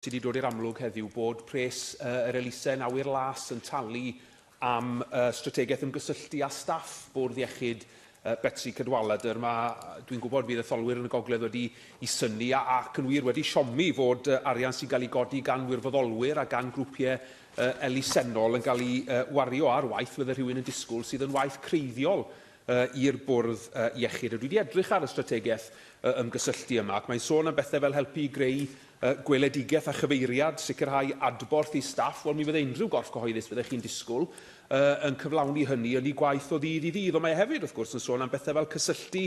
sydd wedi dod i'r amlwg heddiw bod pres yr elusen awyr las yn talu am strategaeth ymgysylltu a staff bwrdd iechyd Betsy Cadwaladr. Dwi'n gwybod bydd etholwyr yn y gogledd wedi ei synnu ac yn wir wedi siomi fod arian sy'n cael ei godi gan wirfoddolwyr a gan grwpiau elusennol yn cael ei wario ar waith fydde rhywun yn disgwyl sydd yn waith creiddiol i'r bwrdd iechyd. Dwi wedi edrych ar y strategaeth ymgysylltu yma ac mae'n sôn am bethau fel helpu i greu gweledigaeth a chyfeiriad, sicrhau adborth i staff. Wel, mi fydde unrhyw gorff cyhoeddus fyddech chi'n disgwyl yn cyflawni hynny yn ei gwaith o ddydd i ddydd. Ond mae hefyd, wrth gwrs, yn sôn am bethau fel cysylltu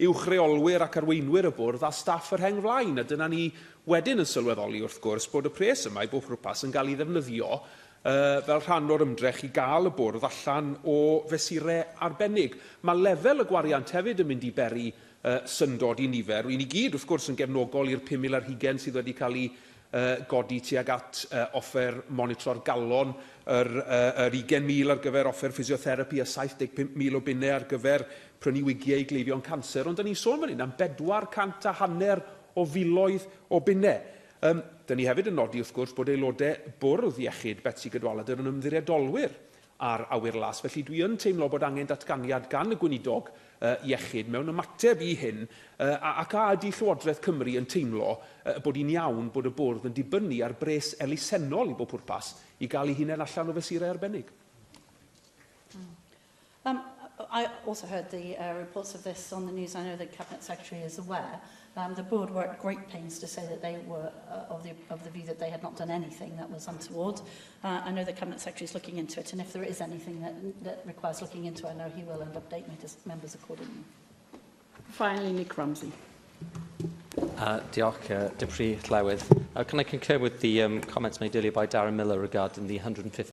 uwchreolwyr ac arweinwyr y bwrdd a staff yr heng flaen. A dyna ni wedyn yn sylweddoli, wrth gwrs, bod y pres yma i bob pwrpas yn cael ei ddefnyddio fel rhan o'r ymdrech i gael y bwrdd allan o fesurau arbennig. Mae lefel y gwariant hefyd yn mynd i beri syndod i nifer. Rwy'n i gyd, wrth gwrs, yn gefnogol i'r 5,000 ar hugain sydd wedi cael ei godi tuag at offer monitro'r galon, yr 20,000 ar gyfer offer ffisiotherapi a 75,000 o bunnau ar gyfer prynu wigiau i gleifion canser. Ond da ni'n sôn fan hyn am 450 o filoedd o bunnau. Da ni hefyd yn nodi, wrth gwrs, bod aelodau bwrdd iechyd Betsy Cadwaladr yn ymddiriedolwyr ar awyr las. Felly dwi yn teimlo bod angen datganiad gan y gweinidog iechyd mewn ymateb i hyn ac a ydy Llywodraeth Cymru yn teimlo bod hi'n iawn bod y bwrdd yn dibynnu ar bres elusennol i bob pwrpas i gael ei hunain allan o fesurau arbennig. I also heard the reports of this on the news. I know the Cabinet Secretary is aware. The board were at great pains to say that they were of the view that they had not done anything that was untoward. I know the Cabinet Secretary is looking into it, and if there is anything that requires looking into, I know he will and update members accordingly. Finally, Nick Ramsey. Diolch, Deputy Llewydd. Can I concur with the comments made earlier by Darren Miller regarding the 150